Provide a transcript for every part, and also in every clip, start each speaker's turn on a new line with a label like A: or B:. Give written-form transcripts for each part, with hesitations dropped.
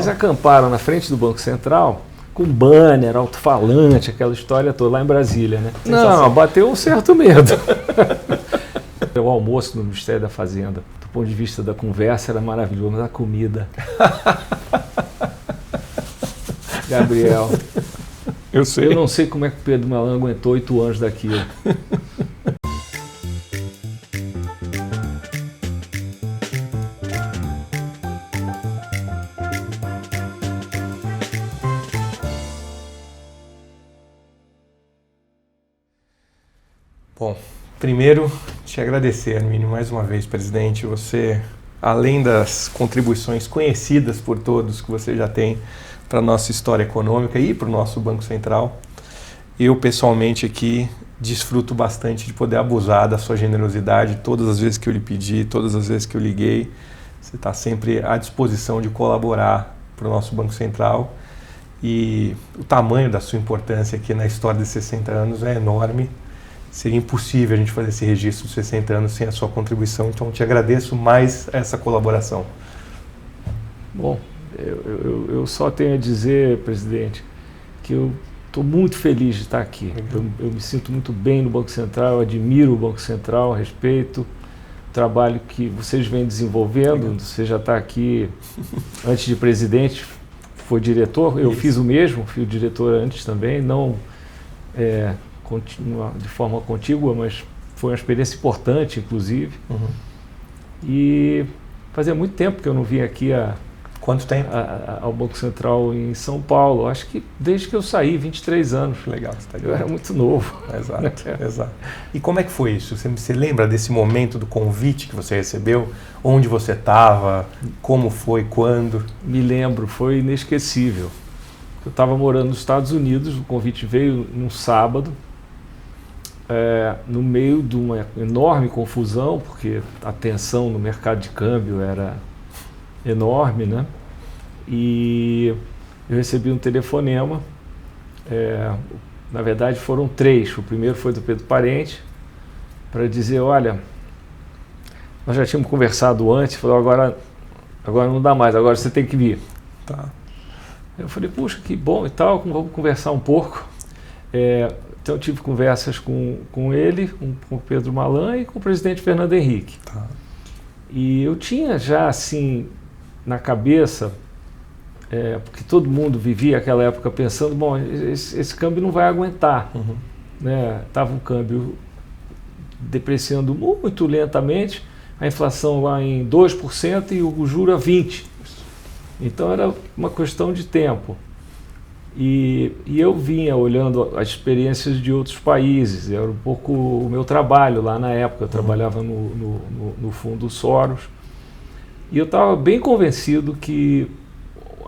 A: Eles acamparam na frente do Banco Central com banner, alto-falante, aquela história toda lá em Brasília, né? Não, bateu um certo medo. O almoço no Ministério da Fazenda, do ponto de vista da conversa, era maravilhoso, mas a comida... Gabriel,
B: eu
A: não sei como é que o Pedro Malan aguentou 8 anos daquilo.
B: Bom, primeiro, te agradecer, Armínio, mais uma vez, presidente. Você, além das contribuições conhecidas por todos que você já tem para a nossa história econômica e para o nosso Banco Central, eu pessoalmente aqui desfruto bastante de poder abusar da sua generosidade todas as vezes que eu lhe pedi, todas as vezes que eu liguei. Você está sempre à disposição de colaborar para o nosso Banco Central e o tamanho da sua importância aqui na história de 60 anos é enorme. Seria impossível a gente fazer esse registro de 60 anos sem a sua contribuição, então te agradeço mais essa colaboração.
A: Bom, eu só tenho a dizer, presidente, que eu estou muito feliz de estar aqui. Eu me sinto muito bem no Banco Central, eu admiro o Banco Central, respeito o trabalho que vocês vêm desenvolvendo. Você já está aqui antes de presidente, foi diretor, eu fiz o mesmo, fui diretor antes também, não de forma contígua, mas foi uma experiência importante, inclusive. E fazia muito tempo que eu não vim aqui
B: Quanto tempo?
A: Ao Banco Central em São Paulo. Acho que desde que eu saí, 23 anos.
B: Legal.
A: Eu era muito novo.
B: Exato. E como é que foi isso? Você lembra desse momento do convite que você recebeu? Onde você estava? Como foi? Quando?
A: Me lembro, foi inesquecível. Eu estava morando nos Estados Unidos, o convite veio num sábado, no meio de uma enorme confusão, porque a tensão no mercado de câmbio era enorme, né? E eu recebi um telefonema, na verdade foram 3, o primeiro foi do Pedro Parente, para dizer, olha, nós já tínhamos conversado antes, falou, agora não dá mais, agora você tem que vir.
B: Tá.
A: Eu falei, puxa, que bom e tal, vamos conversar um pouco. Então eu tive conversas com ele, com o Pedro Malan e com o presidente Fernando Henrique.
B: Tá.
A: E eu tinha já, assim, na cabeça, porque todo mundo vivia aquela época pensando, bom, esse câmbio não vai aguentar. Né? Estava um câmbio depreciando muito lentamente, a inflação lá em 2% e o juro a 20%. Então era uma questão de tempo. E eu vinha olhando as experiências de outros países, era um pouco o meu trabalho lá na época, eu trabalhava no Fundo Soros, e eu estava bem convencido que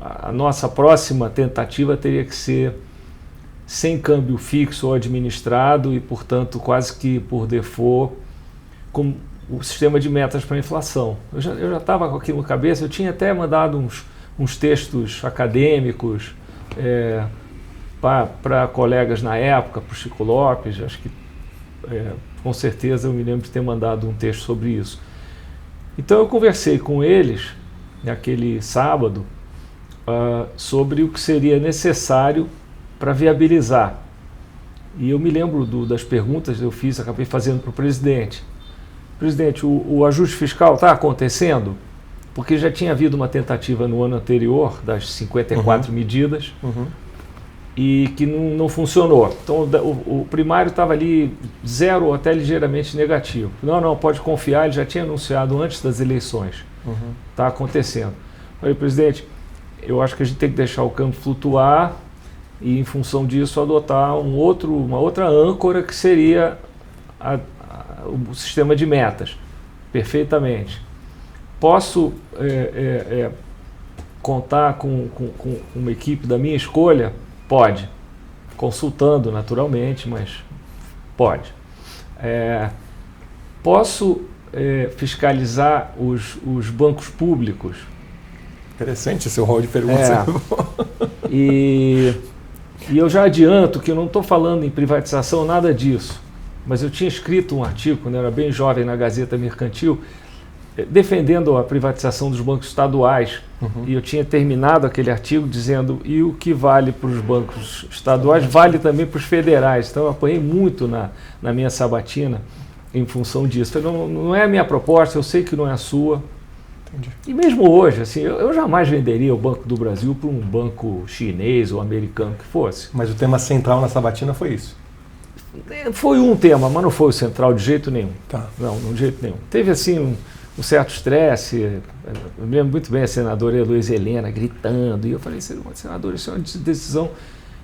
A: a nossa próxima tentativa teria que ser sem câmbio fixo ou administrado e, portanto, quase que por default, com o sistema de metas para a inflação. Eu já estava com aquilo na cabeça, eu tinha até mandado uns textos acadêmicos para colegas na época, para o Chico Lopes, acho que com certeza eu me lembro de ter mandado um texto sobre isso. Então eu conversei com eles, naquele sábado, sobre o que seria necessário para viabilizar. E eu me lembro das perguntas que eu fiz, acabei fazendo para o presidente. Presidente, o ajuste fiscal está acontecendo? Porque já tinha havido uma tentativa no ano anterior, das 54 medidas, e que não funcionou. Então o primário estava ali 0 ou até ligeiramente negativo. Não, pode confiar, ele já tinha anunciado antes das eleições. Está acontecendo. Falei, presidente, eu acho que a gente tem que deixar o câmbio flutuar e, em função disso, adotar uma outra âncora que seria o sistema de metas. Perfeitamente. Posso contar com uma equipe da minha escolha? Pode. Consultando, naturalmente, mas pode. Posso fiscalizar os bancos públicos?
B: Interessante esse rol de perguntas.
A: E eu já adianto que eu não estou falando em privatização, nada disso. Mas eu tinha escrito um artigo, quando eu era bem jovem, na Gazeta Mercantil, defendendo a privatização dos bancos estaduais, e eu tinha terminado aquele artigo dizendo e o que vale para os bancos estaduais vale também para os federais. Então eu apanhei muito na minha sabatina em função disso. Falei, não é a minha proposta, eu sei que não é a sua.
B: Entendi.
A: E mesmo hoje, assim, eu jamais venderia o Banco do Brasil para um banco chinês ou americano que fosse.
B: Mas o tema central na sabatina foi isso?
A: Foi um tema, mas não foi o central de jeito nenhum.
B: Tá.
A: Não, de jeito nenhum. Teve assim um certo estresse. Eu me lembro muito bem a senadora Heloísa Helena gritando. E eu falei, senadora, isso é uma decisão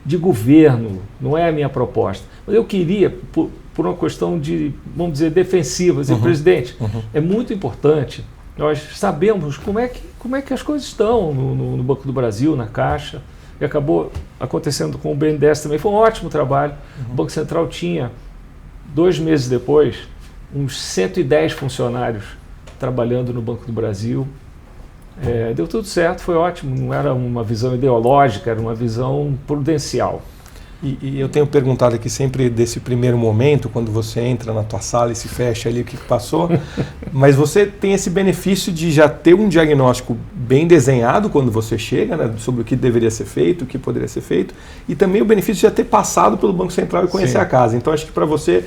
A: de governo, não é a minha proposta. Mas eu queria, por uma questão de, vamos dizer, defensiva, dizer, presidente, é muito importante. Nós sabemos como é que as coisas estão no Banco do Brasil, na Caixa. E acabou acontecendo com o BNDES também. Foi um ótimo trabalho. O Banco Central tinha, 2 meses depois, uns 110 funcionários trabalhando no Banco do Brasil. Deu tudo certo, foi ótimo. Não era uma visão ideológica, era uma visão prudencial.
B: E eu tenho perguntado aqui sempre desse primeiro momento, quando você entra na tua sala e se fecha ali, o que passou, mas você tem esse benefício de já ter um diagnóstico bem desenhado quando você chega, né, sobre o que deveria ser feito, o que poderia ser feito, e também o benefício de já ter passado pelo Banco Central e conhecer a casa. Então acho que para você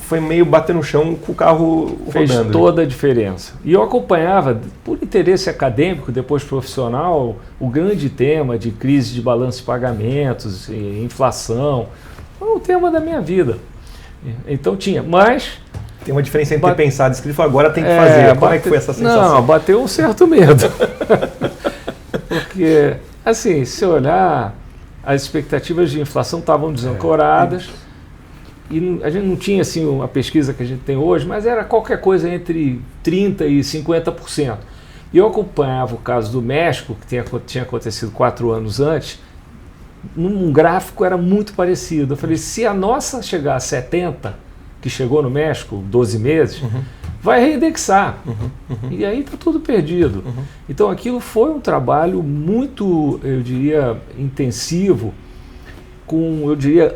B: foi meio bater no chão com o carro rodando.
A: Fez toda a diferença. E eu acompanhava, por interesse acadêmico, depois profissional, o grande tema de crise de balanço de pagamentos, inflação. Foi o tema da minha vida. Então tinha, mas...
B: Tem uma diferença entre ter pensado e escrito, agora tem que fazer. Como é que foi essa sensação?
A: Não, bateu um certo medo. Porque, assim, se olhar, as expectativas de inflação estavam desancoradas. E a gente não tinha assim a pesquisa que a gente tem hoje, mas era qualquer coisa entre 30% e 50%. E eu acompanhava o caso do México, que tinha acontecido 4 anos antes, num gráfico era muito parecido. Eu falei, se a nossa chegar a 70%, que chegou no México, 12 meses, vai reindexar. E aí está tudo perdido. Então aquilo foi um trabalho muito, eu diria, intensivo, com, eu diria,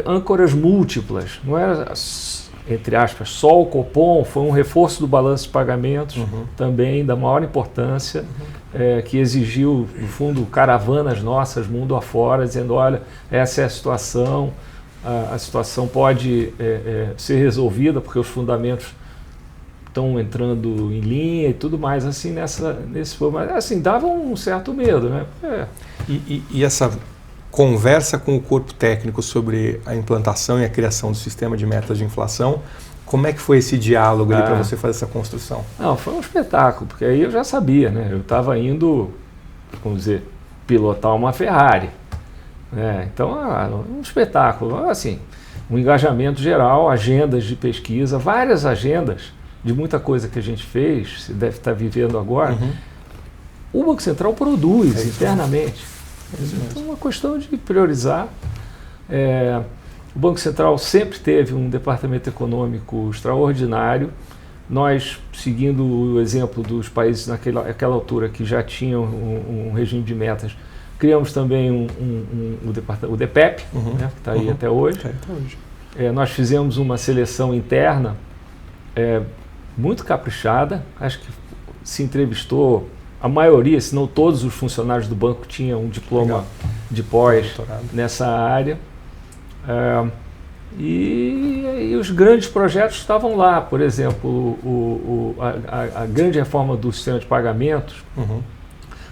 A: âncoras múltiplas. Não era, entre aspas, só o Copom, foi um reforço do balanço de pagamentos, também da maior importância, que exigiu, no fundo, caravanas nossas, mundo afora, dizendo, olha, essa é a situação pode ser resolvida, porque os fundamentos estão entrando em linha e tudo mais, assim, mas assim, dava um certo medo, né?
B: E essa conversa com o corpo técnico sobre a implantação e a criação do sistema de metas de inflação, como é que foi esse diálogo ali para você fazer essa construção?
A: Não, foi um espetáculo, porque aí eu já sabia, né? Eu estava indo, vamos dizer, pilotar uma Ferrari. Então, um espetáculo, assim, um engajamento geral, agendas de pesquisa, várias agendas de muita coisa que a gente fez, você deve estar vivendo agora. O Banco Central produz internamente. Então, é uma questão de priorizar. O Banco Central sempre teve um departamento econômico extraordinário. Nós, seguindo o exemplo dos países naquela altura que já tinham um regime de metas, criamos também o DPEP, né, que está aí até hoje. Nós fizemos uma seleção interna muito caprichada. Acho que se entrevistou a maioria, se não todos os funcionários do banco tinham um diploma de pós nessa área. E os grandes projetos estavam lá. Por exemplo, a grande reforma do sistema de pagamentos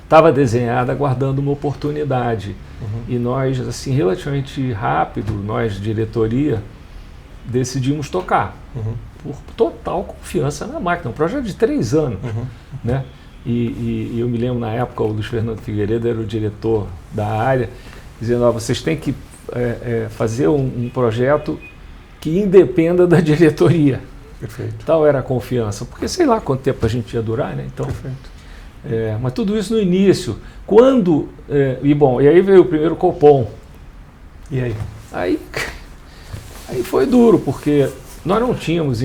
A: estava desenhada aguardando uma oportunidade. E nós, assim, relativamente rápido, nós, diretoria, decidimos tocar. Por total confiança na máquina. Um projeto de 3 anos. Né? E eu me lembro, na época, o Luiz Fernando Figueiredo era o diretor da área, dizendo, vocês têm que fazer um projeto que independa da diretoria.
B: Perfeito.
A: Tal era a confiança. Porque sei lá quanto tempo a gente ia durar, né? Então,
B: perfeito.
A: Mas tudo isso no início. Quando... e aí veio o primeiro Copom.
B: E aí?
A: Aí foi duro, porque nós não tínhamos...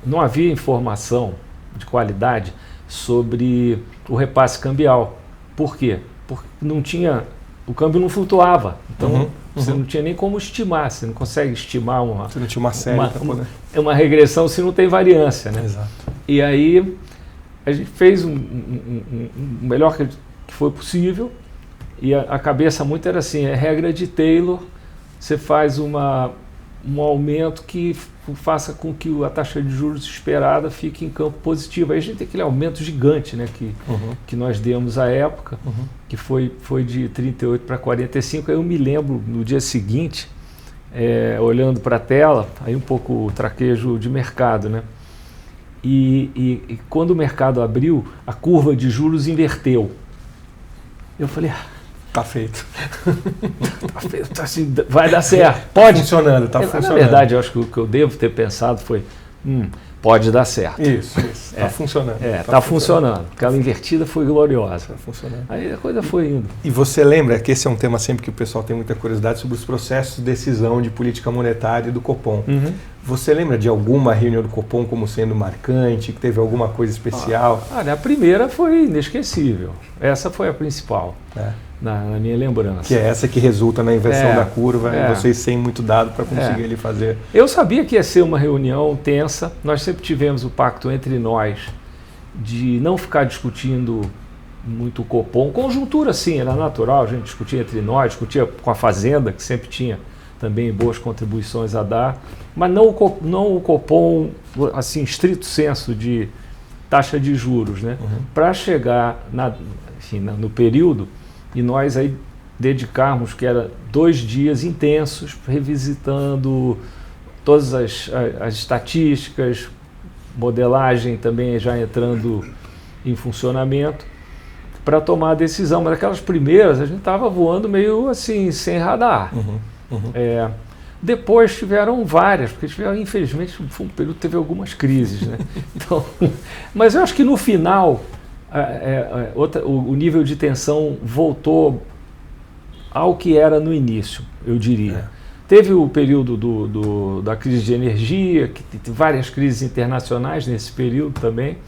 A: não havia informação de qualidade sobre o repasse cambial. Por quê? Porque não tinha... O câmbio não flutuava. Então, você não tinha nem como estimar. Você não consegue estimar
B: Você não tinha uma série.
A: uma regressão se não tem variância, né?
B: Exato.
A: E aí a gente fez o melhor que foi possível, e a cabeça muito era assim, é regra de Taylor, você faz um aumento que faça com que a taxa de juros esperada fique em campo positivo. Aí a gente tem aquele aumento gigante, né, que nós demos à época, que foi de 38 para 45. Aí eu me lembro, no dia seguinte, olhando para a tela, aí um pouco traquejo de mercado, né? E quando o mercado abriu, a curva de juros inverteu. Eu falei,
B: tá feito.
A: Tá feito, assim, vai dar certo. Pode.
B: Funcionando, tá funcionando.
A: Na verdade, eu acho que o que eu devo ter pensado foi, pode dar certo.
B: Isso. Tá funcionando.
A: Tá funcionando. Aquela invertida foi gloriosa.
B: Tá funcionando.
A: Aí a coisa foi indo.
B: E você lembra que esse é um tema sempre que o pessoal tem muita curiosidade sobre os processos de decisão de política monetária do Copom. Você lembra de alguma reunião do Copom como sendo marcante, que teve alguma coisa especial?
A: A primeira foi inesquecível. Essa foi a principal, na minha lembrança.
B: Que é essa que resulta na inversão da curva, e vocês sem muito dado para conseguir ele fazer.
A: Eu sabia que ia ser uma reunião tensa. Nós sempre tivemos o pacto entre nós de não ficar discutindo muito o Copom. Conjuntura, sim, era natural, a gente discutia entre nós, discutia com a Fazenda, que sempre tinha também boas contribuições a dar, mas não o Copom, assim, estrito senso de taxa de juros, né? Para chegar no período e nós aí dedicarmos, que era 2 dias intensos, revisitando todas as estatísticas, modelagem também já entrando em funcionamento, para tomar a decisão. Mas aquelas primeiras a gente estava voando meio assim, sem radar. Depois tiveram várias, porque infelizmente, foi um período que teve algumas crises, né? Então, mas eu acho que no final o nível de tensão voltou ao que era no início, eu diria. Teve o período da crise de energia, que teve várias crises internacionais nesse período também,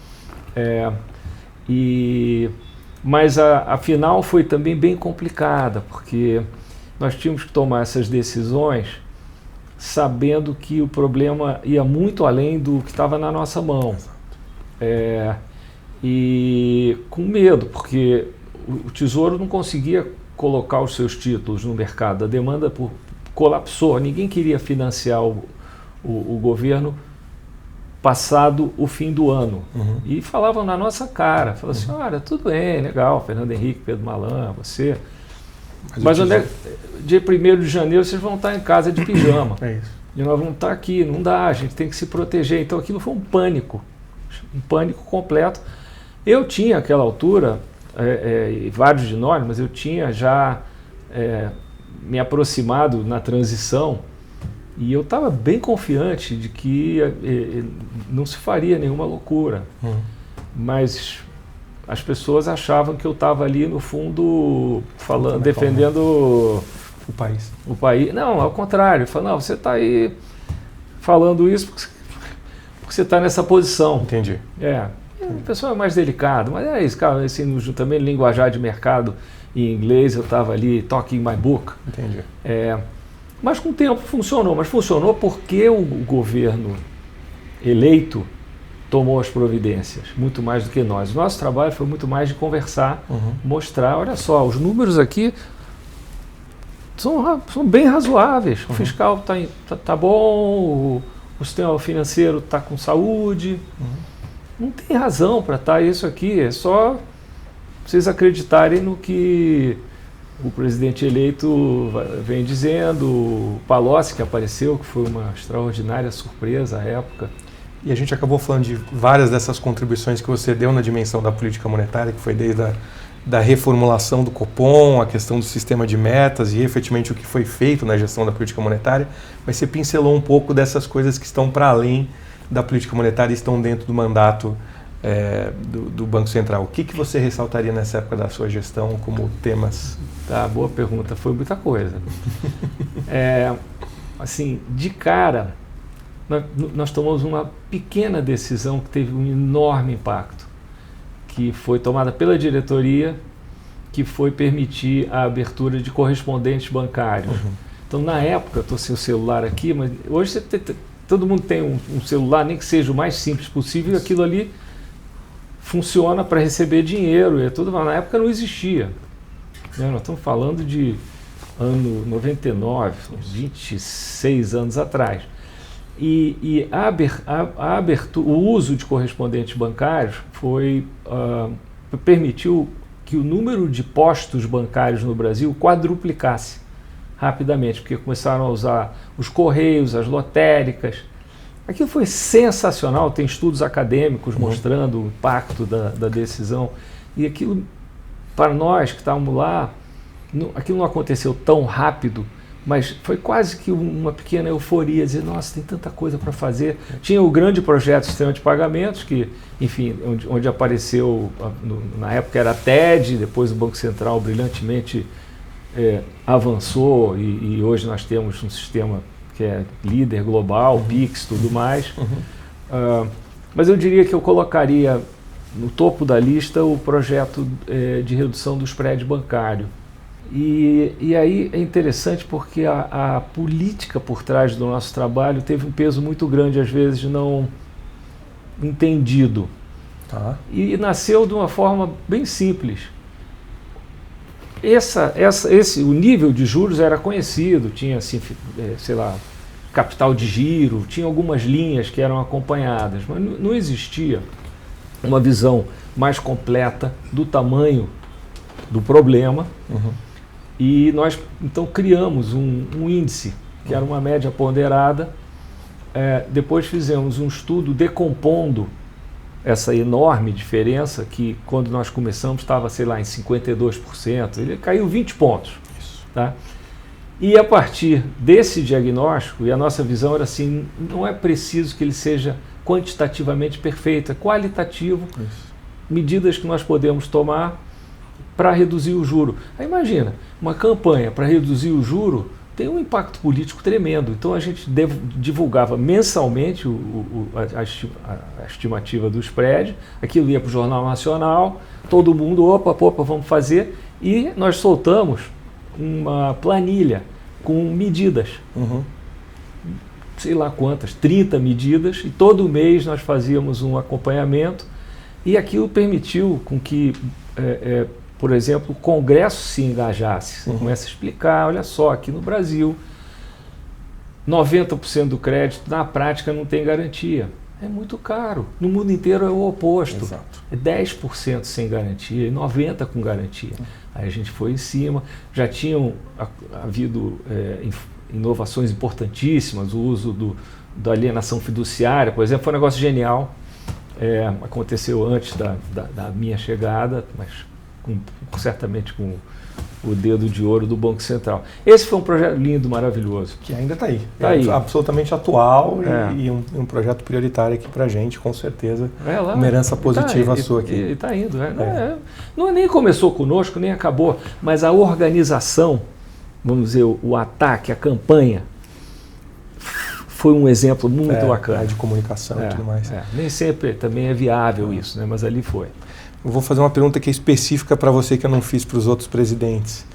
A: mas a final foi também bem complicada, porque nós tínhamos que tomar essas decisões sabendo que o problema ia muito além do que estava na nossa mão. E com medo, porque o Tesouro não conseguia colocar os seus títulos no mercado, a demanda colapsou, ninguém queria financiar o governo passado o fim do ano. E falavam na nossa cara, falavam assim, olha, tudo bem, legal, Fernando Henrique, Pedro Malan, você... Mas dia 1º de janeiro vocês vão estar em casa de pijama. E nós vamos estar aqui, não dá, a gente tem que se proteger. Então aquilo foi um pânico completo. Eu tinha, àquela altura, vários de nós, mas eu tinha já me aproximado na transição e eu estava bem confiante de que não se faria nenhuma loucura. Mas as pessoas achavam que eu estava ali no fundo defendendo
B: o país.
A: Não, ao contrário. Falaram, não, você está aí falando isso porque você está nessa posição.
B: Entendi.
A: O pessoal é mais delicado, mas é isso, cara, assim, também linguajar de mercado em inglês, eu estava ali talking my book.
B: Entendi.
A: Mas com o tempo funcionou, mas funcionou porque o governo eleito tomou as providências, muito mais do que nós. O nosso trabalho foi muito mais de conversar, mostrar, olha só, os números aqui são bem razoáveis, o fiscal tá bom, o sistema financeiro está com saúde, não tem razão para estar isso aqui, é só vocês acreditarem no que o presidente eleito vem dizendo, o Palocci que apareceu, que foi uma extraordinária surpresa à época.
B: E a gente acabou falando de várias dessas contribuições que você deu na dimensão da política monetária, que foi desde da reformulação do Copom, a questão do sistema de metas e efetivamente o que foi feito na gestão da política monetária, mas você pincelou um pouco dessas coisas que estão para além da política monetária e estão dentro do mandato do Banco Central. O que você ressaltaria nessa época da sua gestão como temas?
A: Boa pergunta, foi muita coisa. Assim, de cara, nós tomamos uma pequena decisão que teve um enorme impacto, que foi tomada pela diretoria, que foi permitir a abertura de correspondentes bancários. Então, na época, estou sem o celular aqui, mas hoje você todo mundo tem um celular, nem que seja o mais simples possível, e aquilo ali funciona para receber dinheiro, e tudo, mas na época não existia. Né? Nós estamos falando de ano 99, 26 anos atrás. E a abertura, o uso de correspondentes bancários permitiu que o número de postos bancários no Brasil quadruplicasse rapidamente, porque começaram a usar os correios, as lotéricas. Aquilo foi sensacional, tem estudos acadêmicos mostrando o impacto da decisão. E aquilo, para nós que estávamos lá, aquilo não aconteceu tão rápido, mas foi quase que uma pequena euforia, dizer, nossa, tem tanta coisa para fazer. Tinha o grande projeto de sistema de pagamentos, que, enfim, onde apareceu, na época era a TED, depois o Banco Central brilhantemente avançou, e hoje nós temos um sistema que é líder global, PIX, tudo mais. Mas eu diria que eu colocaria no topo da lista o projeto de redução do spread bancário. E aí é interessante porque a política por trás do nosso trabalho teve um peso muito grande, às vezes não entendido.
B: Tá.
A: E nasceu de uma forma bem simples. O nível de juros era conhecido, tinha assim, sei lá, capital de giro, tinha algumas linhas que eram acompanhadas, mas não existia uma visão mais completa do tamanho do problema. E nós então criamos um índice, que era uma média ponderada. Depois fizemos um estudo decompondo essa enorme diferença, que quando nós começamos estava, sei lá, em 52%, ele caiu 20 pontos. Tá? E a partir desse diagnóstico, e a nossa visão era assim, não é preciso que ele seja quantitativamente perfeito, é qualitativo, medidas que nós podemos tomar para reduzir o juro. Aí imagina, uma campanha para reduzir o juro tem um impacto político tremendo. Então a gente divulgava mensalmente a estimativa do spread, aquilo ia para o Jornal Nacional, todo mundo, opa, vamos fazer, e nós soltamos uma planilha com medidas, sei lá quantas, 30 medidas, e todo mês nós fazíamos um acompanhamento, e aquilo permitiu com que por exemplo, o Congresso se engajasse. Você começa a explicar, olha só, aqui no Brasil, 90% do crédito, na prática, não tem garantia. É muito caro. No mundo inteiro é o oposto.
B: Exato.
A: É 10% sem garantia e 90% com garantia. Aí a gente foi em cima. Já tinham havido inovações importantíssimas, o uso da alienação fiduciária, por exemplo, foi um negócio genial. Aconteceu antes da minha chegada, mas certamente com o dedo de ouro do Banco Central. Esse foi um projeto lindo, maravilhoso.
B: Que ainda está aí.
A: Tá aí.
B: Absolutamente atual e um projeto prioritário aqui para a gente, com certeza. Uma herança positiva sua aqui.
A: E está indo. Não nem começou conosco, nem acabou, mas a organização, vamos dizer, o ataque, a campanha, foi um exemplo muito bacana.
B: De comunicação e tudo mais.
A: Nem sempre também é viável isso, né? Mas ali foi.
B: Eu vou fazer uma pergunta que é específica para você, que eu não fiz para os outros presidentes.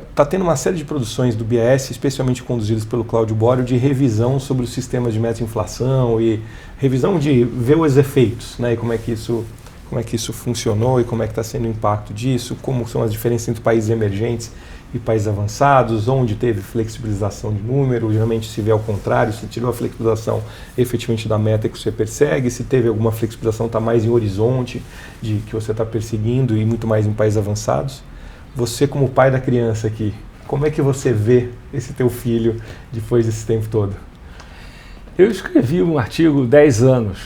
B: Está tendo uma série de produções do BIS, especialmente conduzidas pelo Cláudio Bório, de revisão sobre os sistemas de meta de inflação e revisão de ver os efeitos, né? E como é que isso funcionou e como é que está sendo o impacto disso, como são as diferenças entre países emergentes e países avançados, onde teve flexibilização de número, geralmente se vê ao contrário, se tirou a flexibilização efetivamente da meta que você persegue, se teve alguma flexibilização está mais em horizonte de que você está perseguindo e muito mais em países avançados. Você como pai da criança aqui, como é que você vê esse teu filho depois desse tempo todo?
A: Eu escrevi um artigo 10 anos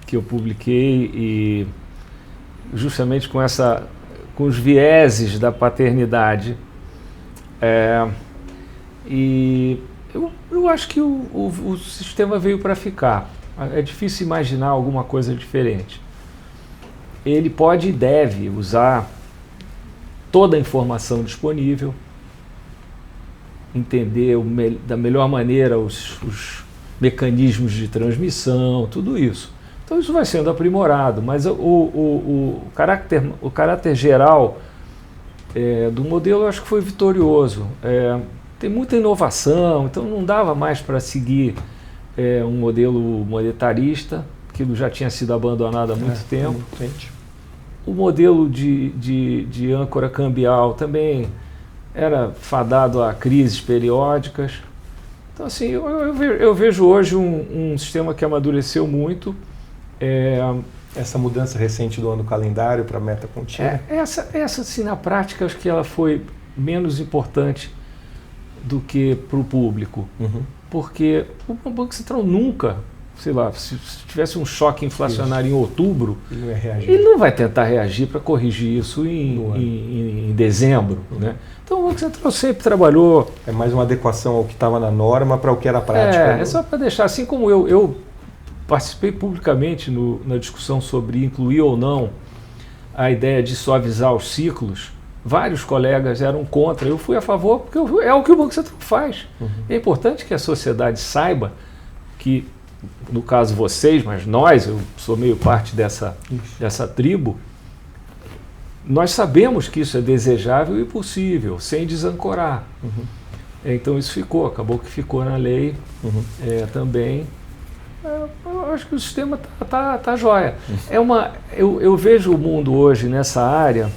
A: que eu publiquei e justamente com os vieses da paternidade. E eu acho que o sistema veio para ficar. É difícil imaginar alguma coisa diferente. Ele pode e deve usar toda a informação disponível, entender da melhor maneira os mecanismos de transmissão, tudo isso. Então isso vai sendo aprimorado, mas o caráter geral do modelo eu acho que foi vitorioso. tem muita inovação, então não dava mais para seguir um modelo monetarista, aquilo já tinha sido abandonado há muito tempo. O modelo de âncora cambial também era fadado a crises periódicas. Então, assim, eu vejo hoje um sistema que amadureceu muito.
B: Essa mudança recente do ano calendário para a meta contínua?
A: Essa, assim, na prática, acho que ela foi menos importante do que para o público. Porque o Banco Central nunca, sei lá, se tivesse um choque inflacionário em outubro, ele não vai tentar reagir para corrigir isso em dezembro. Né? Então o Banco Central sempre trabalhou...
B: É mais uma adequação ao que estava na norma para o que era prática.
A: É só para deixar, assim como eu participei publicamente na discussão sobre incluir ou não a ideia de suavizar os ciclos. Vários colegas eram contra, eu fui a favor, porque é o que o Banco Central faz. É importante que a sociedade saiba que, no caso vocês, mas nós, eu sou meio parte dessa tribo, nós sabemos que isso é desejável e possível, sem desancorar. Então isso acabou que ficou na lei também. Eu acho que o sistema tá jóia. Eu vejo o mundo hoje nessa área,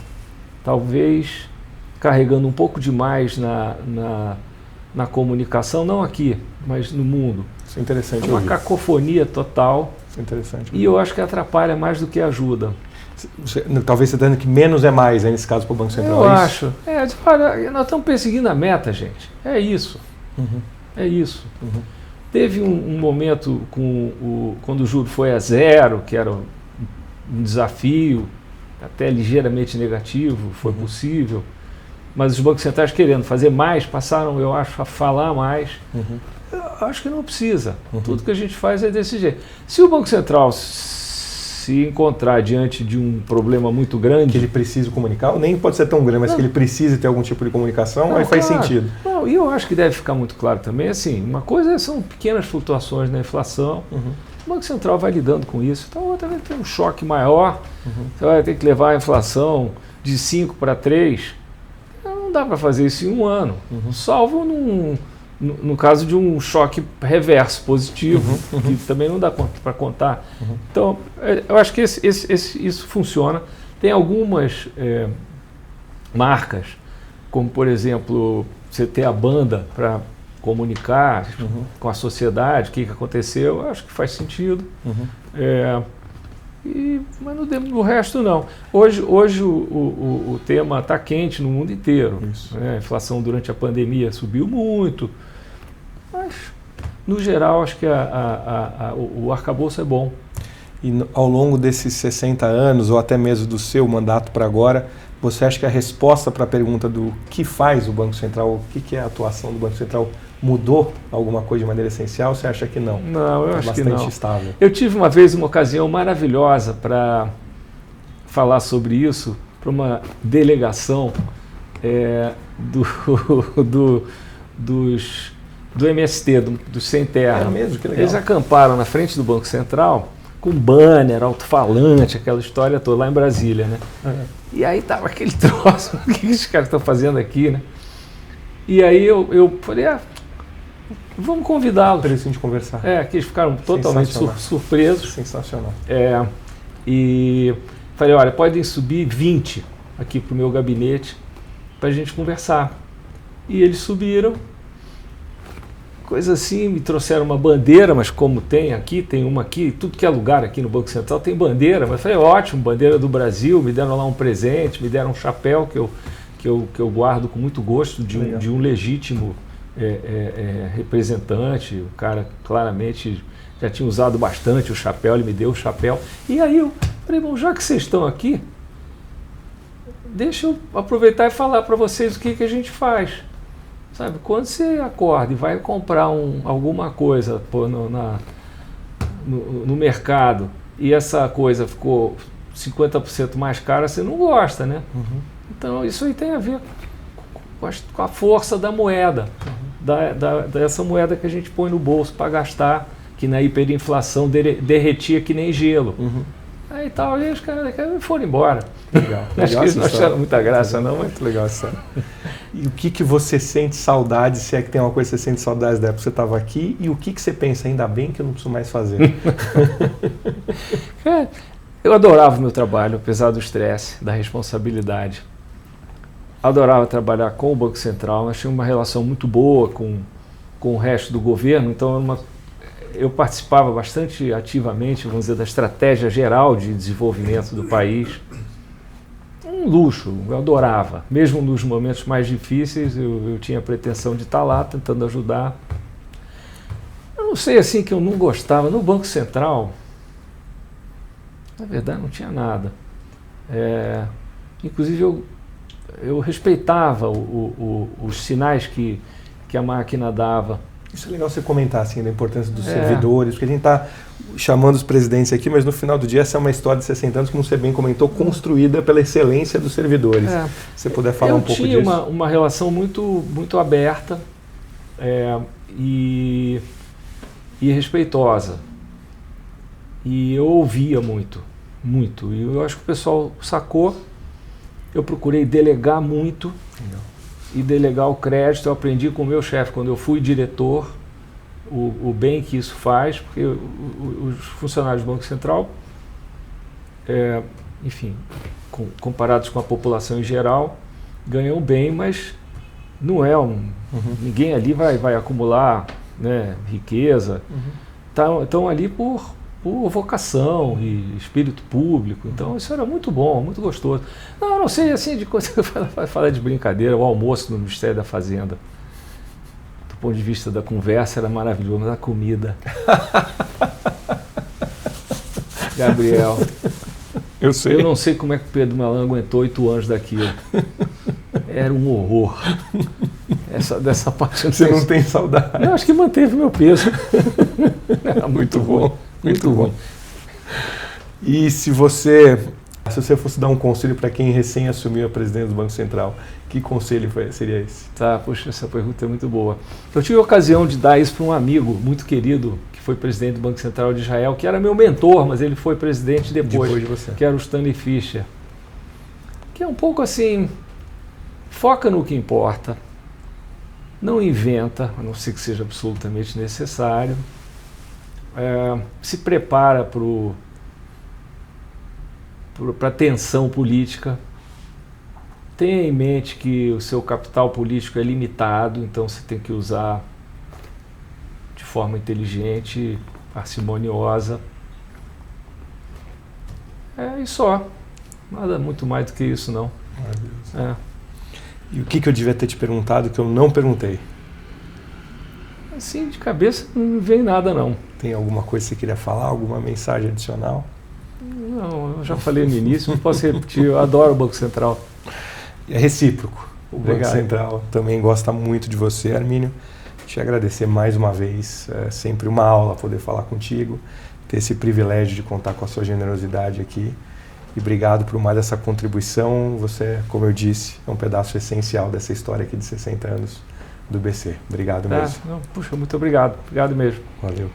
A: talvez carregando um pouco demais na comunicação, não aqui, mas no mundo.
B: Isso é interessante.
A: É uma cacofonia total.
B: Isso é interessante.
A: E eu acho que atrapalha mais do que ajuda.
B: Talvez você está dizendo que menos é mais, nesse caso, para o Banco Central.
A: Eu acho. Olha, nós estamos perseguindo a meta, gente. É isso. É isso. Teve um momento quando o juro foi a zero, que era um desafio, até ligeiramente negativo, foi possível, mas os bancos centrais querendo fazer mais, passaram, eu acho, a falar mais. Eu acho que não precisa. Tudo que a gente faz é desse jeito. Se o Banco Central se encontrar diante de um problema muito grande...
B: Que ele precisa comunicar, ou nem pode ser tão grande, mas que ele precise ter algum tipo de comunicação, aí faz sentido.
A: E eu acho que deve ficar muito claro também, assim, uma coisa são pequenas flutuações na inflação, o Banco Central vai lidando com isso, então outra vez tem um choque maior, você vai ter que levar a inflação de 5 para 3, não dá para fazer isso em um ano, salvo no caso de um choque reverso positivo, que também não dá para contar. Então, eu acho que isso funciona. Tem algumas marcas, como por exemplo, você ter a banda para comunicar com a sociedade o que aconteceu, eu acho que faz sentido. Mas no resto não. Hoje o tema está quente no mundo inteiro. Né? A inflação durante a pandemia subiu muito, mas no geral acho que o arcabouço é bom.
B: E ao longo desses 60 anos, ou até mesmo do seu mandato para agora, você acha que a resposta para a pergunta do que faz o Banco Central, o que é a atuação do Banco Central, mudou alguma coisa de maneira essencial? Você acha que não?
A: Não, eu acho que não.
B: Bastante estável.
A: Eu tive uma vez uma ocasião maravilhosa para falar sobre isso para uma delegação do MST, do Sem Terra.
B: É mesmo? Que legal.
A: Eles acamparam na frente do Banco Central com banner, alto-falante, aquela história toda, lá em Brasília, né? E aí tava aquele troço, o que esses caras estão fazendo aqui, né? E aí eu falei, vamos convidá-los.
B: Interessante conversar.
A: Que eles ficaram totalmente surpresos.
B: Sensacional.
A: E falei, olha, podem subir 20 aqui para o meu gabinete para a gente conversar. E eles subiram, coisa assim, me trouxeram uma bandeira, mas como tem uma aqui, tudo que é lugar aqui no Banco Central tem bandeira, mas falei, ótimo, bandeira do Brasil, me deram lá um presente, me deram um chapéu que eu guardo com muito gosto de um legítimo representante, o cara claramente já tinha usado bastante o chapéu, ele me deu o chapéu, e aí eu falei, bom, já que vocês estão aqui, deixa eu aproveitar e falar para vocês o que a gente faz. Sabe, quando você acorda e vai comprar alguma coisa no mercado e essa coisa ficou 50% mais cara, você não gosta, né? Então isso aí tem a ver com a força da moeda, dessa moeda que a gente põe no bolso para gastar, que na hiperinflação derretia que nem gelo. Aí tal, e os caras foram embora.
B: Legal.
A: Acho que eles não acharam muita graça, não.
B: Muito legal essa. E o que você sente saudade, se é que tem uma coisa que você sente saudade da época que você estava aqui, e o que você pensa, ainda bem que eu não preciso mais fazer?
A: Eu adorava o meu trabalho, apesar do estresse, da responsabilidade. Adorava trabalhar com o Banco Central, nós tínhamos uma relação muito boa com o resto do governo, então eu participava bastante ativamente, vamos dizer, da estratégia geral de desenvolvimento do país. Um luxo, eu adorava. Mesmo nos momentos mais difíceis, eu tinha a pretensão de estar lá, tentando ajudar. Eu não sei assim que eu não gostava. No Banco Central, na verdade, não tinha nada. Inclusive, eu respeitava os sinais que a máquina dava.
B: Isso é legal você comentar, assim, da importância dos servidores, porque a gente está chamando os presidentes aqui, mas no final do dia essa é uma história de 60 anos, como você bem comentou, construída pela excelência dos servidores. Se você puder falar um pouco disso.
A: Eu tinha uma relação muito aberta e respeitosa. E eu ouvia muito. E eu acho que o pessoal sacou. Eu procurei delegar muito. Legal. E delegar o crédito. Eu aprendi com o meu chefe, quando eu fui diretor, o bem que isso faz, porque os funcionários do Banco Central, enfim, comparados com a população em geral, ganham bem, mas não é ninguém ali vai acumular, né, riqueza. Estão ali por vocação e espírito público. Então isso era muito bom, muito gostoso. Não sei assim de coisa que vai falar de brincadeira. O almoço no Ministério da Fazenda, do ponto de vista da conversa, era maravilhoso, mas a comida. Gabriel,
B: eu sei.
A: Eu não sei como é que o Pedro Malan aguentou 8 anos daquilo. Era um horror. Dessa parte
B: você não tem saudade.
A: Não, acho que manteve meu peso. Era muito bom. Muito bom.
B: E se você fosse dar um conselho para quem recém assumiu a presidência do Banco Central, que conselho seria esse?
A: Puxa, essa pergunta é muito boa. Eu tive a ocasião de dar isso para um amigo muito querido, que foi presidente do Banco Central de Israel, que era meu mentor, mas ele foi presidente depois
B: de você.
A: Que era o Stanley Fischer. Que é um pouco assim, foca no que importa, não inventa, a não ser que seja absolutamente necessário. Se prepara para a tensão política. Tenha em mente que o seu capital político é limitado, então você tem que usar de forma inteligente, parcimoniosa. E só. Nada muito mais do que isso, não.
B: Maravilhoso. E o que eu devia ter te perguntado que eu não perguntei?
A: Assim, de cabeça não vem nada, não.
B: Tem alguma coisa que você queria falar? Alguma mensagem adicional?
A: Não, eu já falei no início, não posso repetir. Eu adoro o Banco Central.
B: É recíproco. O
A: Obrigado.
B: Banco Central também gosta muito de você, Armínio. Te agradecer mais uma vez. É sempre uma aula poder falar contigo, ter esse privilégio de contar com a sua generosidade aqui. E obrigado por mais essa contribuição. Você, como eu disse, é um pedaço essencial dessa história aqui de 60 anos do BC. Obrigado mesmo.
A: Puxa, muito obrigado. Obrigado mesmo.
B: Valeu.